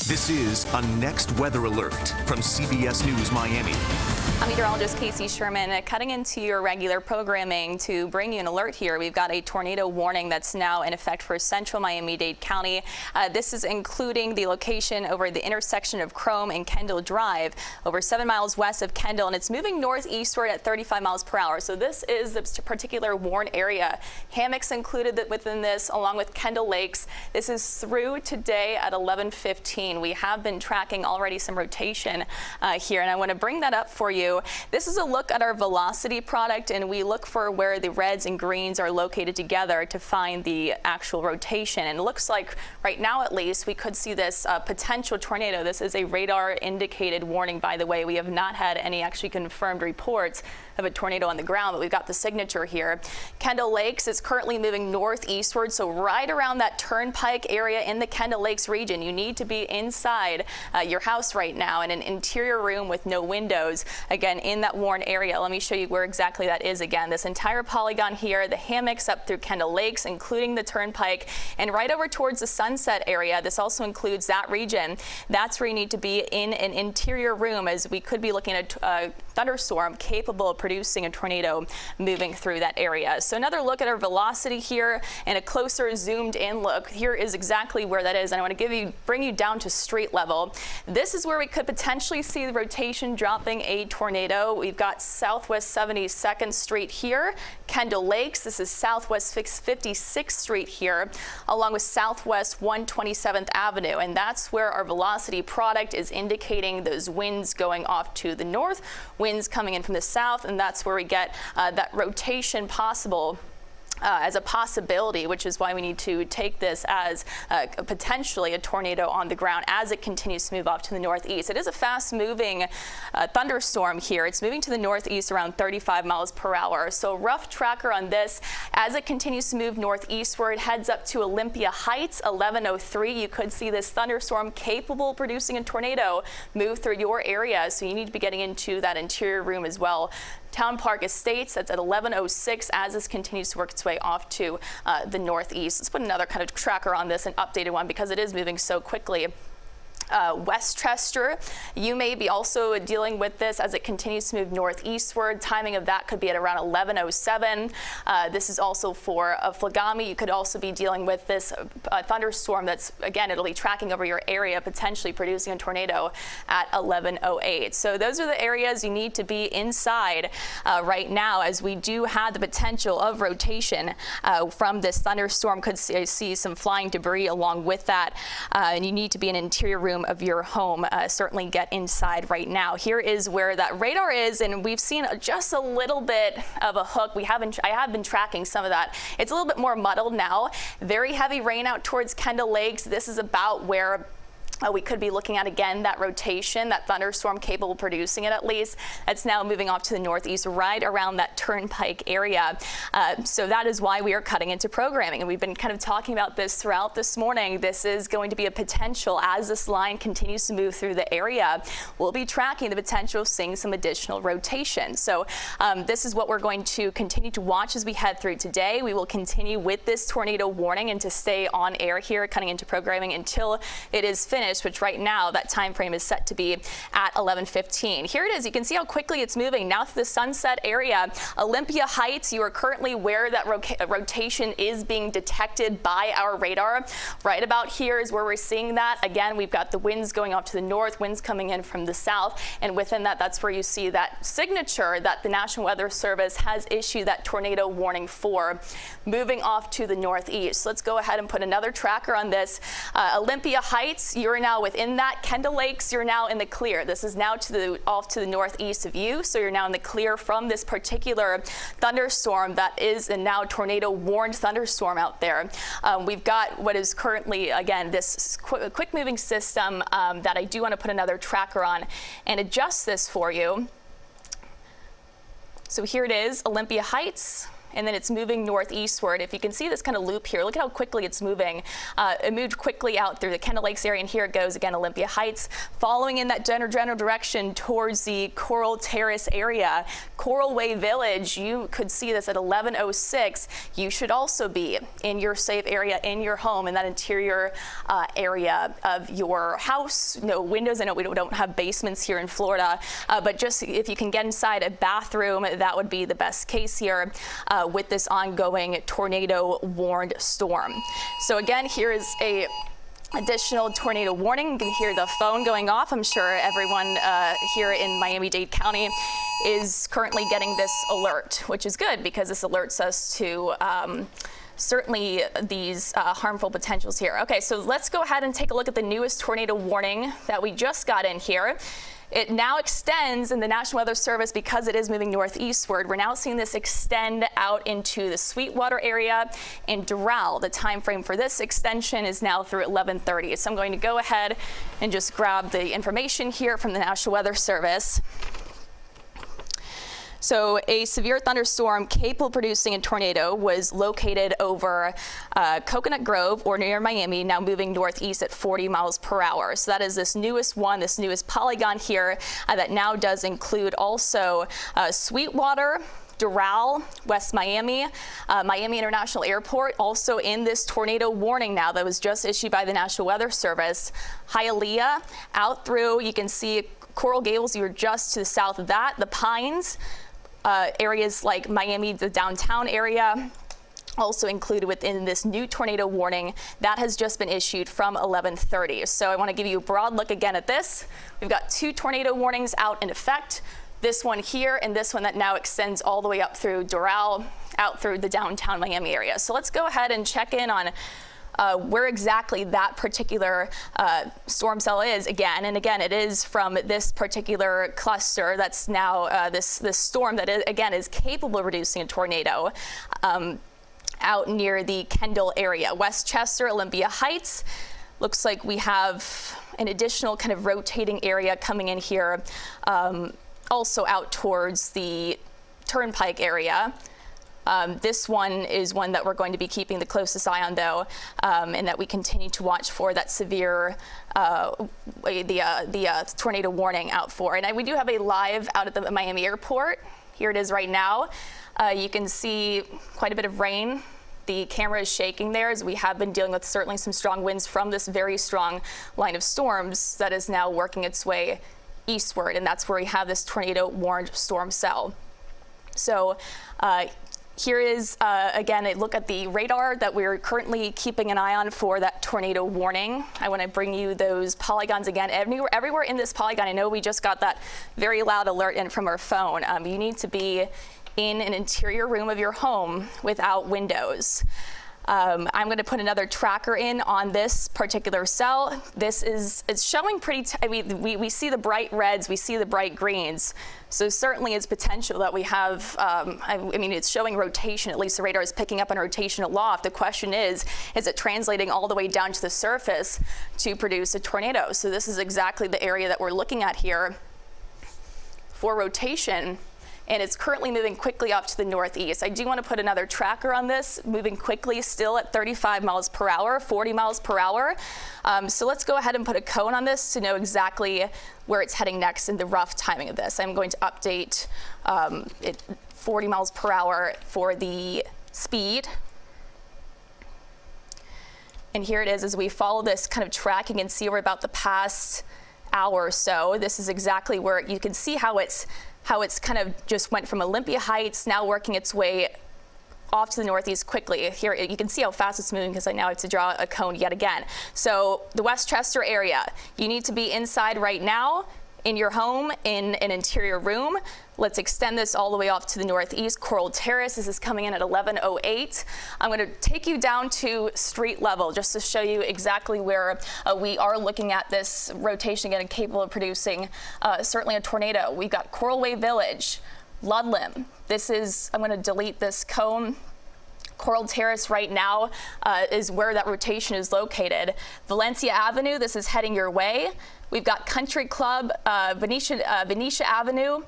This is a Next Weather Alert from CBS News Miami. I'm meteorologist Sherman, cutting into your regular programming to bring you an alert here. We've got a tornado warning that's now in effect for central Miami-Dade County. This is including the location over the intersection of Chrome and Kendall Drive, over 7 miles west of Kendall, and it's moving northeastward at 35 miles per hour. So this is the particular warned area. Hammocks included within this, along with Kendall Lakes. This is through today at 11:15. We have been tracking already some rotation here, and I want to bring that up for you. This is a look at our velocity product, and we look for where the reds and greens are located together to find the actual rotation. And it looks like right now, at least, we could see this potential tornado. This is a radar indicated warning, by the way. We have not had any actually confirmed reports of a tornado on the ground, but we've got the signature here. Kendall Lakes is currently moving northeastward, so right around that turnpike area in the Kendall Lakes region. You need to be inside your house right now in an interior room with no windows. Again, in that warned area. Let me show you where exactly that is again. This entire polygon here, the hammocks up through Kendall Lakes, including the turnpike, and right over towards the Sunset area. This also includes that region. That's where you need to be in an interior room, as we could be looking at a thunderstorm capable of producing a tornado moving through that area. So another look at our velocity here and a closer zoomed in look. Here is exactly where that is, and I want to bring you down to street level. This is where we could potentially see the rotation dropping a tornado. We've got Southwest 72nd Street here, Kendall Lakes. This is Southwest 56th Street here, along with Southwest 127th Avenue, and that's where our velocity product is indicating those winds going off to the north, winds coming in from the south, and that's where we get that rotation possible. As a possibility, which is why we need to take this as potentially a tornado on the ground as it continues to move off to the northeast. It is a fast-moving thunderstorm here. It's moving to the northeast around 35 miles per hour. So rough tracker on this as it continues to move northeastward, heads up to Olympia Heights, 11:03. You could see this thunderstorm capable of producing a tornado move through your area. So you need to be getting into that interior room as well. Town Park Estates, that's at 11:06 as this continues to work its way off to the northeast. Let's put another kind of tracker on this, an updated one, because it is moving so quickly. Westchester, you may be also dealing with this as it continues to move northeastward. Timing of that could be at around 11:07. This is also for Flagami. You could also be dealing with this thunderstorm that's, again, it'll be tracking over your area, potentially producing a tornado at 11:08. So those are the areas you need to be inside right now, as we do have the potential of rotation from this thunderstorm. Could see some flying debris along with that, and you need to be in an interior room of your home. Certainly get inside right now. Here is where that radar is, and we've seen just a little bit of a hook. I have been tracking some of that. It's a little bit more muddled now. Very heavy rain out towards Kendall Lakes. This is about where we could be looking at, again, that rotation, that thunderstorm capable of producing it at least. That's now moving off to the northeast, right around that turnpike area. So that is why we are cutting into programming. And we've been kind of talking about this throughout this morning. This is going to be a potential as this line continues to move through the area. We'll be tracking the potential of seeing some additional rotation. So this is what we're going to continue to watch as we head through today. We will continue with this tornado warning and to stay on air here, cutting into programming until it is finished, which right now that time frame is set to be at 11:15. Here it is. You can see how quickly it's moving now to the Sunset area. Olympia Heights, you are currently where that rotation is being detected by our radar. Right about here is where we're seeing that. Again, we've got the winds going off to the north, winds coming in from the south, and within that, that's where you see that signature that the National Weather Service has issued that tornado warning for, moving off to the northeast. So let's go ahead and put another tracker on this. Olympia Heights, you're now within that. Kendall Lakes, you're now in the clear. This is now off to the northeast of you, so you're now in the clear from this particular thunderstorm that is a now tornado warned thunderstorm out there. We've got what is currently, again, this quick moving system that I do want to put another tracker on and adjust this for you. So here it is, Olympia Heights. and then it's moving northeastward. If you can see this kind of loop here, look at how quickly it's moving. It moved quickly out through the Kendall Lakes area, and here it goes again, Olympia Heights, following in that general direction towards the Coral Terrace area. Coral Way Village, you could see this at 11:06. You should also be in your safe area in your home, in that interior area of your house. No windows. I know we don't have basements here in Florida, but just if you can get inside a bathroom, that would be the best case here with this ongoing tornado warned storm. So again, here is a additional tornado warning. You can hear the phone going off. I'm sure everyone here in Miami-Dade County is currently getting this alert, which is good because this alerts us to certainly these harmful potentials here. Okay, so let's go ahead and take a look at the newest tornado warning that we just got in here. It now extends in the National Weather Service because it is moving northeastward. We're now seeing this extend out into the Sweetwater area and Doral. The time frame for this extension is now through 11:30. So I'm going to go ahead and just grab the information here from the National Weather Service. So a severe thunderstorm capable of producing a tornado was located over Coconut Grove or near Miami, now moving northeast at 40 miles per hour. So that is this newest one, this newest polygon here that now does include also Sweetwater, Doral, West Miami, Miami International Airport, also in this tornado warning now that was just issued by the National Weather Service. Hialeah, out through, you can see Coral Gables, you're just to the south of that, the Pines, areas like Miami, the downtown area, also included within this new tornado warning that has just been issued from 11:30. So I want to give you a broad look again at this. We've got two tornado warnings out in effect. This one here and this one that now extends all the way up through Doral, out through the downtown Miami area. So let's go ahead and check in on where exactly that particular storm cell is again. And again, it is from this particular cluster that's now this storm that again is capable of producing a tornado out near the Kendall area. Westchester, Olympia Heights. Looks like we have an additional kind of rotating area coming in here, also out towards the Turnpike area. This one is one that we're going to be keeping the closest eye on, though, and that we continue to watch for that severe tornado warning out for. And we do have a live out at the Miami Airport. Here it is right now. You can see quite a bit of rain. The camera is shaking there as we have been dealing with certainly some strong winds from this very strong line of storms that is now working its way eastward, and that's where we have this tornado warned storm cell. So here is, again, a look at the radar that we're currently keeping an eye on for that tornado warning. I want to bring you those polygons again. Everywhere in this polygon, I know we just got that very loud alert in from our phone. You need to be in an interior room of your home without windows. I'm going to put another tracker in on this particular cell. It's showing pretty, we see the bright reds, we see the bright greens. So certainly it's potential that we have, it's showing rotation, at least the radar is picking up on rotation aloft. The question is it translating all the way down to the surface to produce a tornado? So this is exactly the area that we're looking at here for rotation. And it's currently moving quickly off to the northeast. I do want to put another tracker on this, moving quickly still at 35 miles per hour, 40 miles per hour. So let's go ahead and put a cone on this to know exactly where it's heading next and the rough timing of this. I'm going to update it 40 miles per hour for the speed. And here it is as we follow this kind of tracking and see over about the past hour or so. This is exactly where you can see how it's kind of just went from Olympia Heights, now working its way off to the northeast quickly. Here you can see how fast it's moving because I now have to draw a cone yet again. So the Westchester area, you need to be inside right now in your home in an interior room. Let's extend this all the way off to the northeast. Coral Terrace, this is coming in at 11:08. I'm going to take you down to street level just to show you exactly where we are looking at this rotation getting capable of producing certainly a tornado. We've got Coral Way Village, Ludlam. This is, I'm going to delete this cone. Coral Terrace right now is where that rotation is located. Valencia Avenue, this is heading your way. We've got Country Club, Venetia Avenue,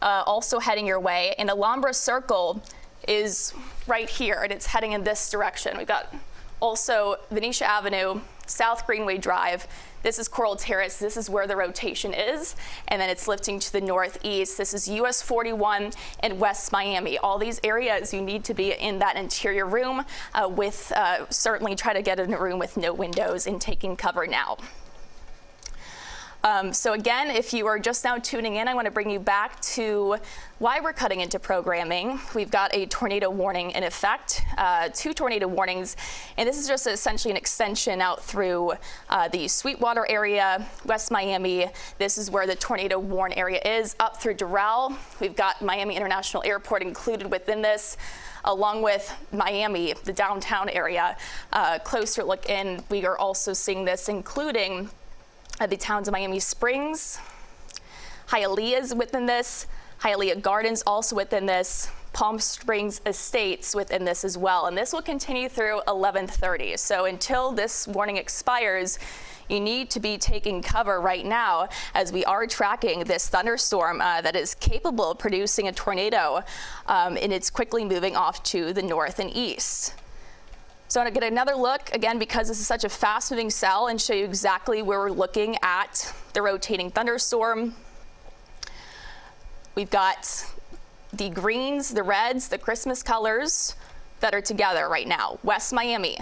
also heading your way. In Alhambra Circle, is right here, and it's heading in this direction. We've got also Venetia Avenue, South Greenway Drive. This is Coral Terrace. This is where the rotation is, and then it's lifting to the northeast. This is US 41 and West Miami. All these areas you need to be in that interior room certainly try to get in a room with no windows and taking cover now. So again, if you are just now tuning in, I want to bring you back to why we're cutting into programming. We've got a tornado warning in effect, 2 tornado warnings, and this is just essentially an extension out through the Sweetwater area, West Miami. This is where the tornado warn area is, up through Doral. We've got Miami International Airport included within this, along with Miami, the downtown area. Closer look in, we are also seeing this including the towns of Miami Springs, Hialeah is within this, Hialeah Gardens also within this, Palm Springs Estates within this as well. And this will continue through 11:30. So until this warning expires, you need to be taking cover right now as we are tracking this thunderstorm that is capable of producing a tornado, and it's quickly moving off to the north and east. So I want to get another look, again, because this is such a fast-moving cell, and show you exactly where we're looking at the rotating thunderstorm. We've got the greens, the reds, the Christmas colors that are together right now. West Miami.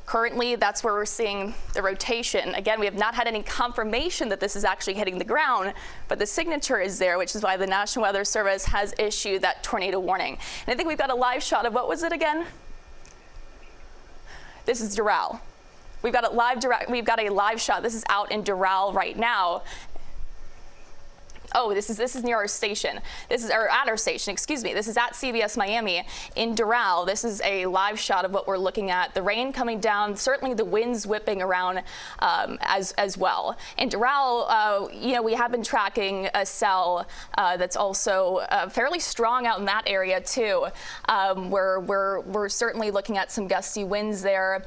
Currently, that's where we're seeing the rotation. Again, we have not had any confirmation that this is actually hitting the ground, but the signature is there, which is why the National Weather Service has issued that tornado warning. And I think we've got a live shot of, what was it again? This is Doral. We've got a live shot. This is out in Doral right now. Oh, this is near our station. This is at our station, excuse me. This is at CBS Miami in Doral. This is a live shot of what we're looking at. The rain coming down, certainly the winds whipping around as well. In Doral, you know, we have been tracking a cell that's also fairly strong out in that area too. We're certainly looking at some gusty winds there.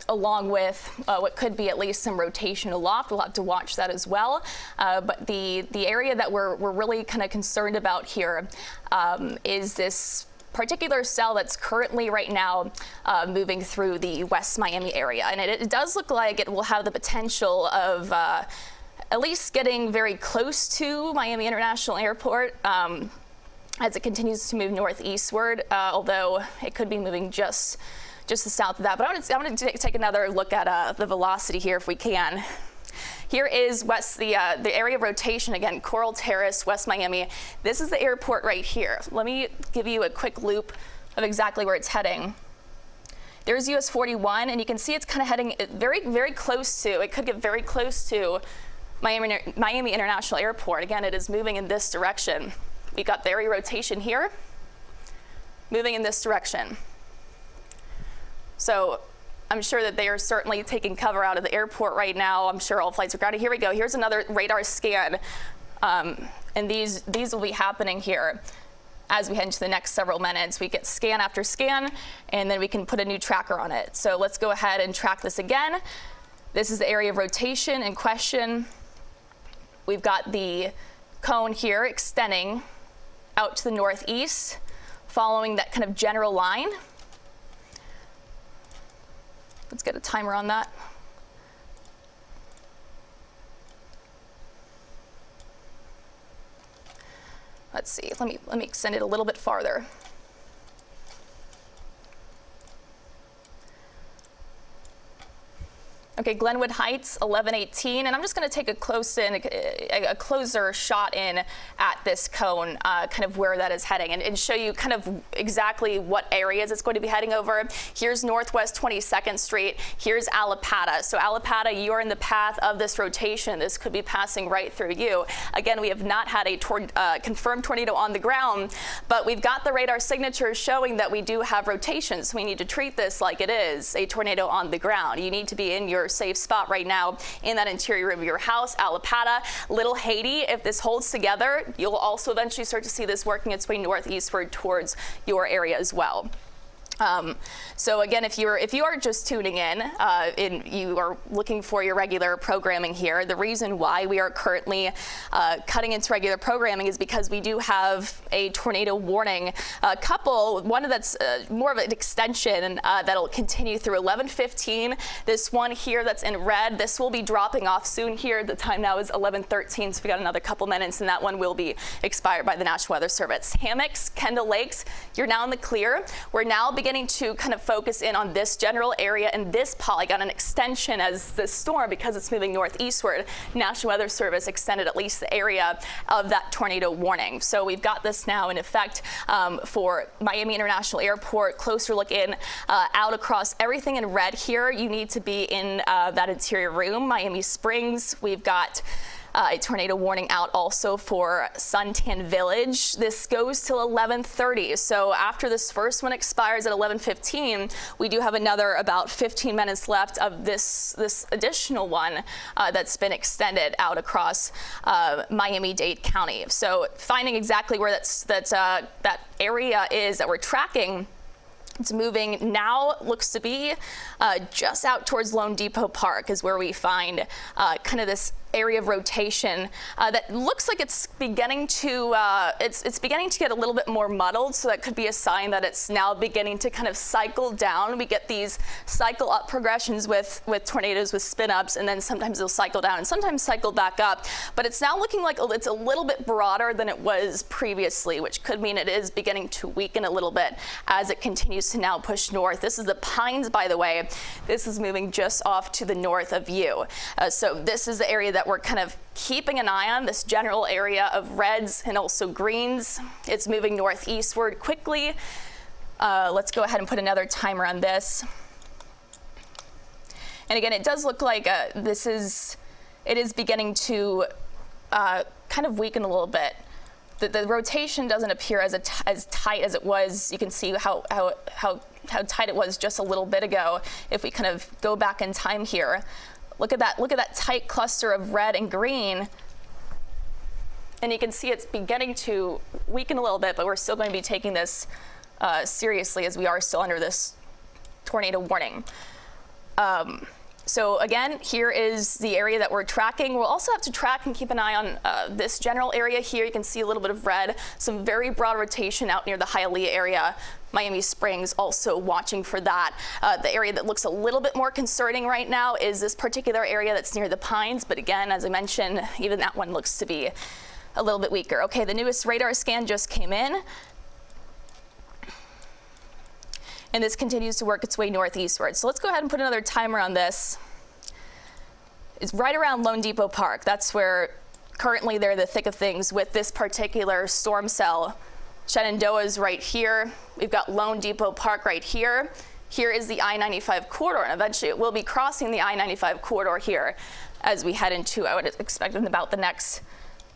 Along with what could be at least some rotation aloft. We'll have to watch that as well. But the area that we're really kind of concerned about here is this particular cell that's currently right now moving through the West Miami area. And it does look like it will have the potential of at least getting very close to Miami International Airport as it continues to move northeastward, although it could be moving just the south of that. But I want to take another look at the velocity here if we can. Here is the area of rotation, again, Coral Terrace, West Miami. This is the airport right here. Let me give you a quick loop of exactly where it's heading. There's US 41, and you can see it's kind of heading very, very close to, it could get very close to Miami International Airport. Again, it is moving in this direction. We've got the area rotation here, moving in this direction. So I'm sure that they are certainly taking cover out of the airport right now. I'm sure all flights are grounded. Here we go. Here's another radar scan. And these will be happening here as we head into the next several minutes. We get scan after scan, and then we can put a new tracker on it. So let's go ahead and track this again. This is the area of rotation in question. We've got the cone here extending out to the northeast, following that kind of general line. Let's get a timer on that. Let's see, let me extend it a little bit farther. Okay, Glenwood Heights, 1118, and I'm just going to take a closer shot in at this cone, kind of where that is heading, and show you kind of exactly what areas it's going to be heading over. Here's Northwest 22nd Street. Here's Allapattah. So Allapattah, you are in the path of this rotation. This could be passing right through you. Again, we have not had a confirmed tornado on the ground, but we've got the radar signatures showing that we do have rotations. So we need to treat this like it is a tornado on the ground. You need to be in your safe spot right now in that interior room of your house. Allapattah, Little Haiti, if this holds together, you'll also eventually start to see this working its way northeastward towards your area as well. So again, if you are just tuning in and you are looking for your regular programming here, the reason why we are currently cutting into regular programming is because we do have a tornado warning one that's more of an extension that'll continue through 11:15. This one here that's in red, this will be dropping off soon here. The time now is 11:13, so we got another couple minutes, and that one will be expired by the National Weather Service. Hammocks, Kendall Lakes, you're now in the clear. We're now beginning to kind of focus in on this general area and this polygon, an extension as the storm, because it's moving northeastward. National Weather Service extended at least the area of that tornado warning. So we've got this now in effect for Miami International Airport. Closer look in out across everything in red here. You need to be in that interior room. Miami Springs, we've got a tornado warning out also for Suntan Village. This goes till 11:30. So after this first one expires at 11:15, we do have another about 15 minutes left of this additional one that's been extended out across Miami-Dade County. So finding exactly where that area is that we're tracking. It's moving now, looks to be just out towards Lone Depot Park is where we find kind of this area of rotation that looks like it's beginning to get a little bit more muddled, so that could be a sign that it's now beginning to kind of cycle down. We get these cycle up progressions with tornadoes with spin ups, and then sometimes they'll cycle down and sometimes cycle back up, but it's now looking like it's a little bit broader than it was previously, which could mean it is beginning to weaken a little bit as it continues to now push north. This is the Pines, by the way. This is moving just off to the north of you. So this is the area that we're kind of keeping an eye on, this general area of reds and also greens. It's moving northeastward quickly. Let's go ahead and put another timer on this. And again, it does look like it is beginning to kind of weaken a little bit. The rotation doesn't appear as tight as it was. You can see how tight it was just a little bit ago. If we kind of go back in time here, look at that tight cluster of red and green, and you can see it's beginning to weaken a little bit, but we're still going to be taking this seriously, as we are still under this tornado warning. So again, here is the area that we're tracking. We'll also have to track and keep an eye on this general area here. You can see a little bit of red, some very broad rotation out near the Hialeah area. Miami Springs also watching for that. The area that looks a little bit more concerning right now is this particular area that's near the Pines. But again, as I mentioned, even that one looks to be a little bit weaker. Okay, the newest radar scan just came in. And this continues to work its way northeastward. So let's go ahead and put another timer on this. It's right around Lone Depot Park. That's where currently they're the thick of things with this particular storm cell. Shenandoah's right here. We've got Lone Depot Park right here. Here is the I-95 corridor, and eventually it will be crossing the I-95 corridor here as we head into, I would expect, in about the next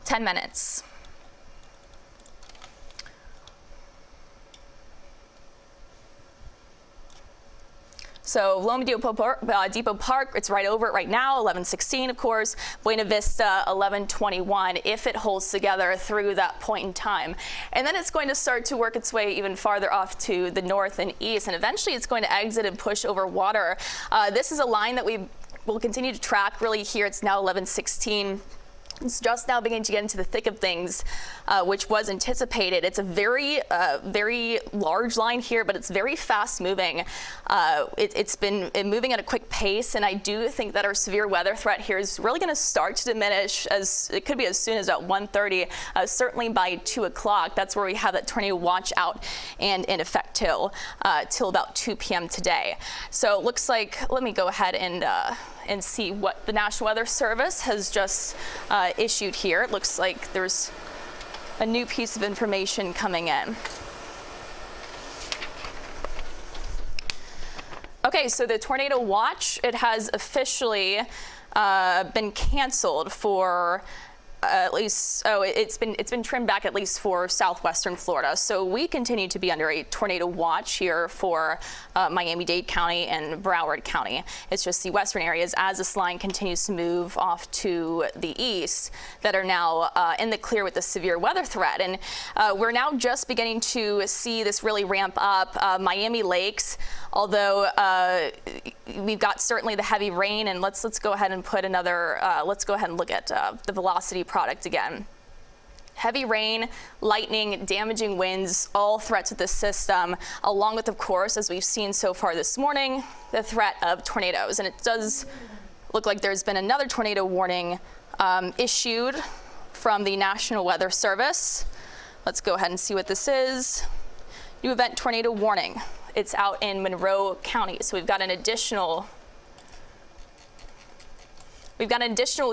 10 minutes. So Lone Depot Park, it's right over it right now, 11:16, of course. Buena Vista, 11:21, if it holds together through that point in time. And then it's going to start to work its way even farther off to the north and east, and eventually it's going to exit and push over water. This is a line that we will continue to track. Really here, it's now 11:16. It's just now beginning to get into the thick of things, which was anticipated. It's a very large line here, but it's very fast moving. It's been moving at a quick pace, and I do think that our severe weather threat here is really going to start to diminish, as it could be as soon as at 1:30, certainly by 2 o'clock. That's where we have that tornado watch out and in effect till about 2 p.m. today. So it looks like, let me go ahead and see what the National Weather Service has just issued here. It looks like there's a new piece of information coming in. Okay, so the tornado watch, it has officially been canceled for at least, it's been trimmed back at least for southwestern Florida. So we continue to be under a tornado watch here for Miami-Dade County and Broward County. It's just the western areas, as this line continues to move off to the east, that are now in the clear with the severe weather threat. And we're now just beginning to see this really ramp up. Miami lakes, although we've got certainly the heavy rain, and let's go ahead and put another, let's go ahead and look at the velocity product again. Heavy rain, lightning, damaging winds, all threats of this system, along with, of course, as we've seen so far this morning, the threat of tornadoes. And it does look like there's been another tornado warning issued from the National Weather Service. Let's go ahead and see what this is. New event tornado warning. It's out in Monroe County. So we've got an additional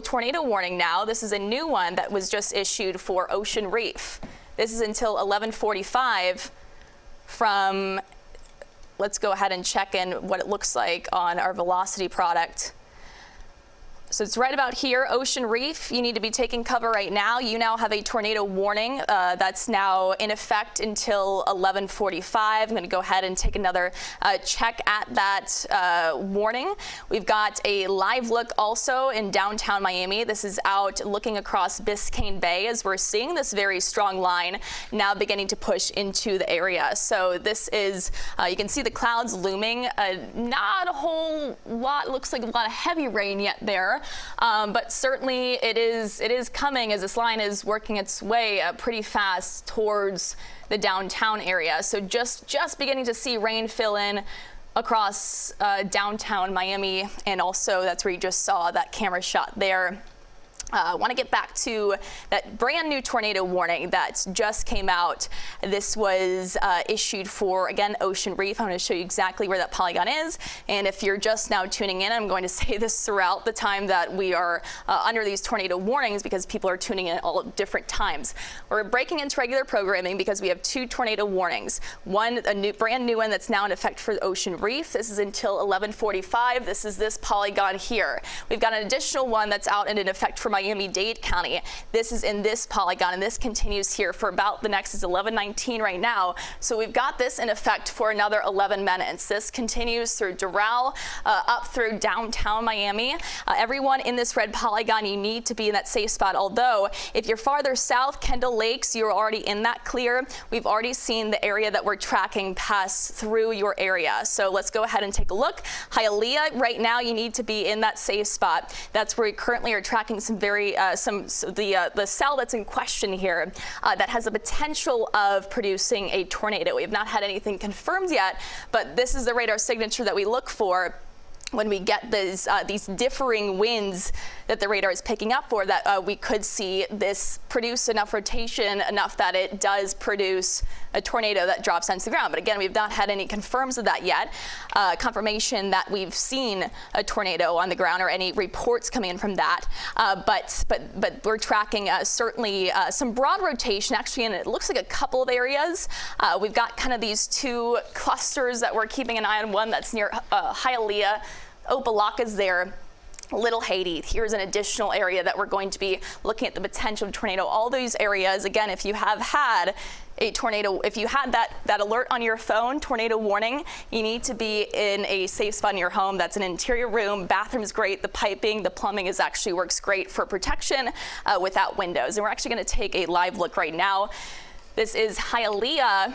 tornado warning now. This is a new one that was just issued for Ocean Reef. This is until 11:45 from, let's go ahead and check in what it looks like on our velocity product. So it's right about here, Ocean Reef. You need to be taking cover right now. You now have a tornado warning that's now in effect until 11:45. I'm going to go ahead and take another check at that warning. We've got a live look also in downtown Miami. This is out looking across Biscayne Bay as we're seeing this very strong line now beginning to push into the area. So this is, you can see the clouds looming. Not a whole lot, looks like a lot of heavy rain yet there. But certainly it is coming as this line is working its way pretty fast towards the downtown area. So just beginning to see rain fill in across downtown Miami, and also that's where you just saw that camera shot there. I want to get back to that brand new tornado warning that just came out. This was issued for, again, Ocean Reef. I'm going to show you exactly where that polygon is. And if you're just now tuning in, I'm going to say this throughout the time that we are under these tornado warnings, because people are tuning in at all different times. We're breaking into regular programming because we have two tornado warnings. One, a brand new one that's now in effect for Ocean Reef. This is until 11:45. This is this polygon here. We've got an additional one that's out and in effect for Miami-Dade County. This is in this polygon, and this continues here for about the next is 11:19 right now. So we've got this in effect for another 11 minutes. This continues through Doral, up through downtown Miami. Everyone in this red polygon, you need to be in that safe spot. Although if you're farther south, Kendall Lakes, you're already in that clear. We've already seen the area that we're tracking pass through your area. So let's go ahead and take a look. Hialeah, right now you need to be in that safe spot. That's where we currently are tracking some very the cell that's in question here that has the potential of producing a tornado. We have not had anything confirmed yet, but this is the radar signature that we look for when we get these differing winds that the radar is picking up for, that we could see this produce enough rotation, enough that it does produce a tornado that drops onto the ground. But again, we've not had any confirms of that yet, confirmation that we've seen a tornado on the ground or any reports coming in from that. But we're tracking certainly some broad rotation, actually, and it looks like a couple of areas. We've got kind of these two clusters that we're keeping an eye on, one that's near Hialeah. Opelika's there. Little Haiti, here's an additional area that we're going to be looking at the potential of tornado. All these areas, again, if you have had a tornado, if you had that alert on your phone, tornado warning, you need to be in a safe spot in your home. That's an interior room. Bathroom's great. The piping, the plumbing actually works great for protection without windows. And we're actually going to take a live look right now. This is Hialeah.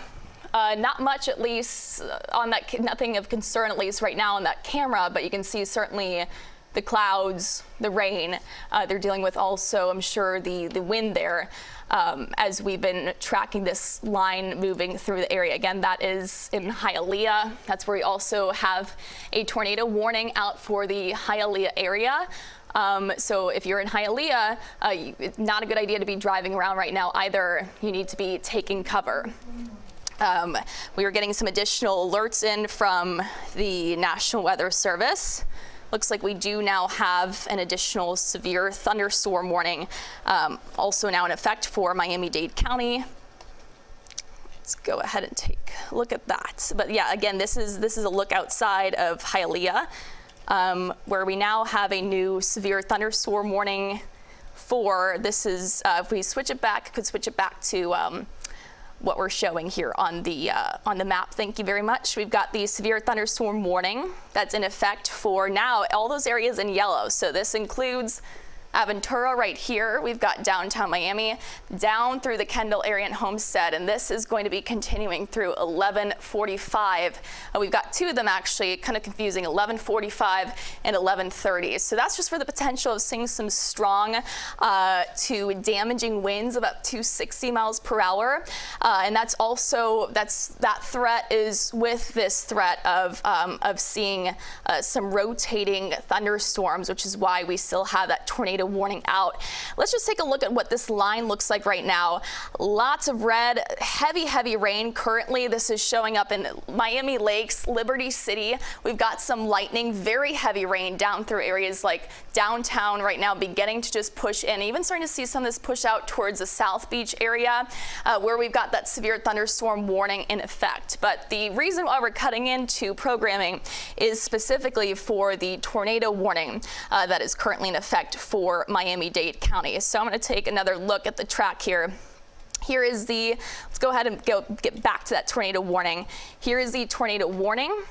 Not much, at least, on that, nothing of concern, at least right now on that camera, but you can see certainly the clouds, the rain. They're dealing with also, I'm sure, the wind there as we've been tracking this line moving through the area. Again, that is in Hialeah. That's where we also have a tornado warning out for the Hialeah area. So if you're in Hialeah, it's not a good idea to be driving around right now either. You need to be taking cover. We are getting some additional alerts in from the National Weather Service. Looks like we do now have an additional severe thunderstorm warning also now in effect for Miami-Dade County. Let's go ahead and take a look at that. But yeah, again, this is a look outside of Hialeah, where we now have a new severe thunderstorm warning for, this is, if we switch it back, could switch it back to what we're showing here on the map. Thank you very much. We've got the severe thunderstorm warning that's in effect for now all those areas in yellow. So this includes Aventura right here. We've got downtown Miami down through the Kendall area and Homestead, and this is going to be continuing through 11:45. We've got two of them actually, kind of confusing, 11:45 and 11:30. So that's just for the potential of seeing some strong to damaging winds of up to 60 miles per hour. And that's also, that threat is with this threat of seeing some rotating thunderstorms, which is why we still have that tornado warning out. Let's just take a look at what this line looks like right now. Lots of red, heavy rain currently. This is showing up in Miami Lakes, Liberty City. We've got some lightning, very heavy rain down through areas like downtown right now, beginning to just push in, even starting to see some of this push out towards the South Beach area where we've got that severe thunderstorm warning in effect. But the reason why we're cutting into programming is specifically for the tornado warning that is currently in effect for Miami-Dade County. So I'm going to take another look at the track here. Here is the, let's go ahead and get back to that tornado warning. Here is the tornado warning.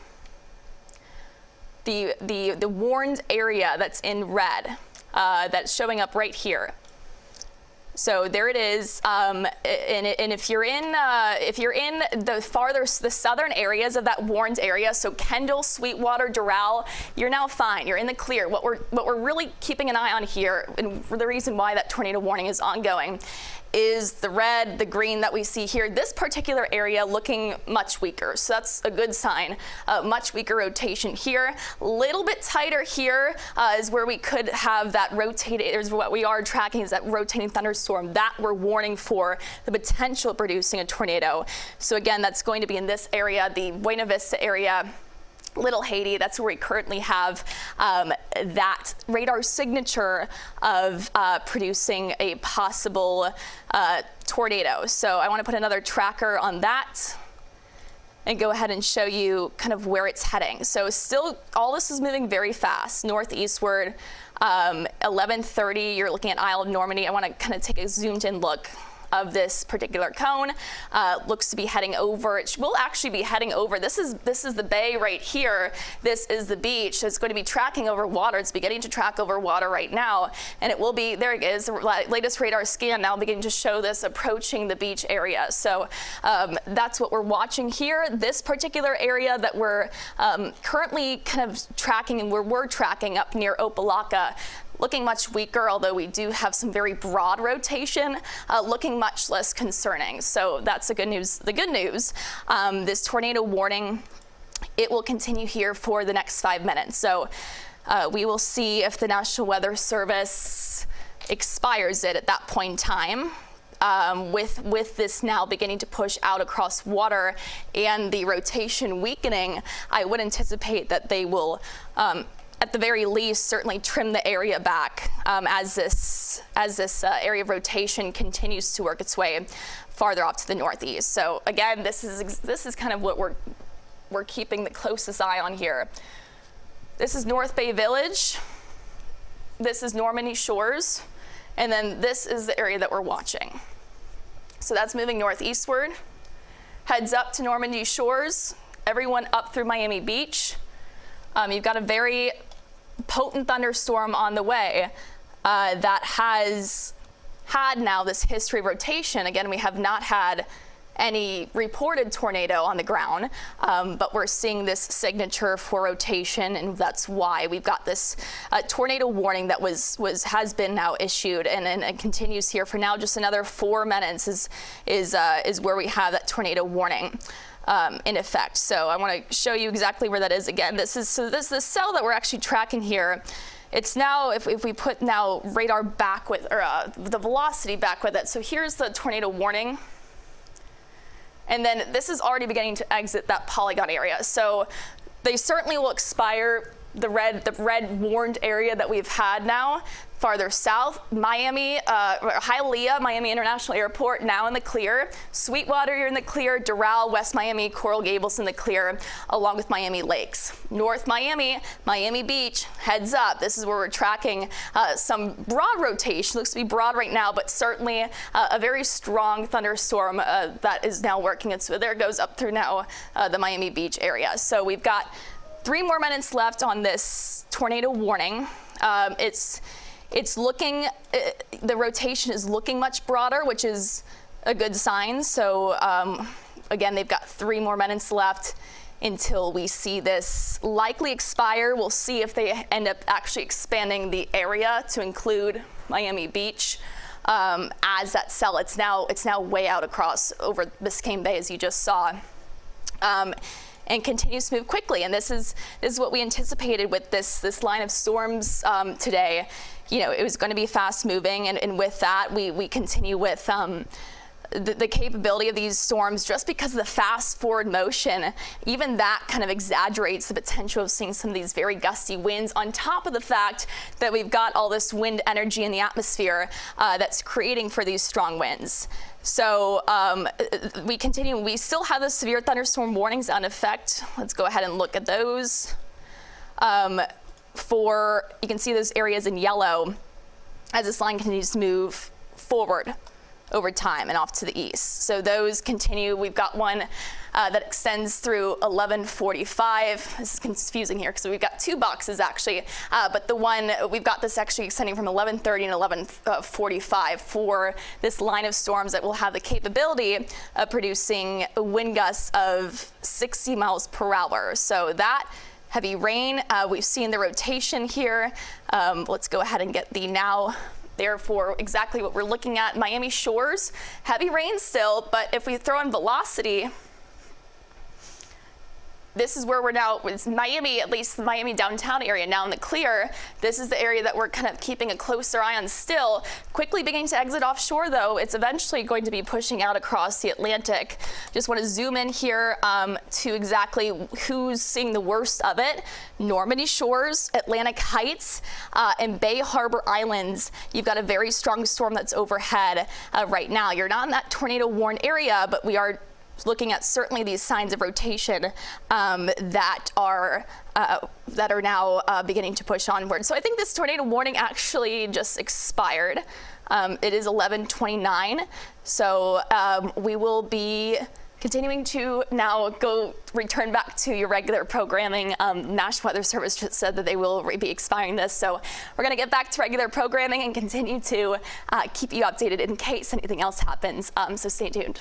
The warned area that's in red, that's showing up right here. So there it is, and if you're in the southern areas of that warned area, so Kendall, Sweetwater, Doral, you're now fine. You're in the clear. What we're really keeping an eye on here, and the reason why that tornado warning is ongoing, is the red, the green that we see here. This particular area looking much weaker, so that's a good sign. Much weaker rotation here. Little bit tighter here is where we could have that rotated, is what we are tracking is that rotating thunderstorm that we're warning for the potential of producing a tornado. So again, that's going to be in this area, the Buena Vista area, Little Haiti. That's where we currently have that radar signature of producing a possible tornado. So I want to put another tracker on that and go ahead and show you kind of where it's heading. So still, all this is moving very fast, northeastward. 11:30, you're looking at Isle of Normandy. I want to kind of take a zoomed in look of this particular cone. Looks to be heading over. It will actually be heading over. This is the bay right here. This is the beach. So it's going to be tracking over water. It's beginning to track over water right now, and it will be, there it is, the latest radar scan now beginning to show this approaching the beach area. So that's what we're watching here. This particular area that we're currently kind of tracking, and we're tracking up near Opelika, looking much weaker, although we do have some very broad rotation, looking much less concerning. So that's the good news. The good news, this tornado warning, it will continue here for the next 5 minutes. So we will see if the National Weather Service expires it at that point in time. With this now beginning to push out across water and the rotation weakening, I would anticipate that they will at the very least, certainly trim the area back as this area of rotation continues to work its way farther off to the northeast. So again, this is kind of what we're keeping the closest eye on here. This is North Bay Village. This is Normandy Shores, and then this is the area that we're watching. So that's moving northeastward, heads up to Normandy Shores. Everyone up through Miami Beach. You've got a very potent thunderstorm on the way that has had now this history of rotation. Again, we have not had any reported tornado on the ground, but we're seeing this signature for rotation, and that's why we've got this tornado warning that has been now issued and continues here for now. Just another 4 minutes is where we have that tornado warning in effect. So I want to show you exactly where that is again. This is the cell that we're actually tracking here. It's now, if we put now radar back with, or the velocity back with it. So here's the tornado warning. And then this is already beginning to exit that polygon area. So they certainly will expire the red warned area that we've had now. Farther south, Miami, Hialeah, Miami International Airport now in the clear. Sweetwater, you're in the clear. Doral, West Miami, Coral Gables in the clear, along with Miami Lakes. North Miami, Miami Beach, heads up. This is where we're tracking some broad rotation. Looks to be broad right now, but certainly a very strong thunderstorm that is now working its way. There it goes up through now the Miami Beach area. So we've got 3 more minutes left on this tornado warning. It's looking, the rotation is looking much broader, which is a good sign. So again, they've got 3 more minutes left until we see this likely expire. We'll see if they end up actually expanding the area to include Miami Beach as that cell. It's now way out across over Biscayne Bay, as you just saw. And continues to move quickly. And this is what we anticipated with this line of storms today. You know, it was going to be fast moving, and with that, we continue with the capability of these storms. Just because of the fast forward motion, even that kind of exaggerates the potential of seeing some of these very gusty winds, on top of the fact that we've got all this wind energy in the atmosphere that's creating for these strong winds. So we continue. We still have the severe thunderstorm warnings in effect. Let's go ahead and look at those. You can see those areas in yellow as this line continues to move forward over time and off to the east. So those continue. We've got one that extends through 11:45. This is confusing here because we've got 2 boxes actually, but the one we've got this actually extending from 11:30 and 11:45 for this line of storms that will have the capability of producing wind gusts of 60 miles per hour. So that heavy rain, we've seen the rotation here. Let's go ahead and get the now. Therefore, exactly what we're looking at. Miami shores, heavy rain still, but if we throw in velocity, this is where we're now, it's Miami, at least the Miami downtown area now in the clear. This is the area that we're kind of keeping a closer eye on still. Quickly beginning to exit offshore though, it's eventually going to be pushing out across the Atlantic. Just want to zoom in here to exactly who's seeing the worst of it. Normandy shores, Atlantic Heights, and Bay Harbor Islands. You've got a very strong storm that's overhead right now. You're not in that tornado warned area, but we are looking at certainly these signs of rotation that are now beginning to push onward. So I think this tornado warning actually just expired. It is 11:29, so we will be continuing to now return back to your regular programming. National Weather Service just said that they will be expiring this, so we're going to get back to regular programming and continue to keep you updated in case anything else happens. So stay tuned.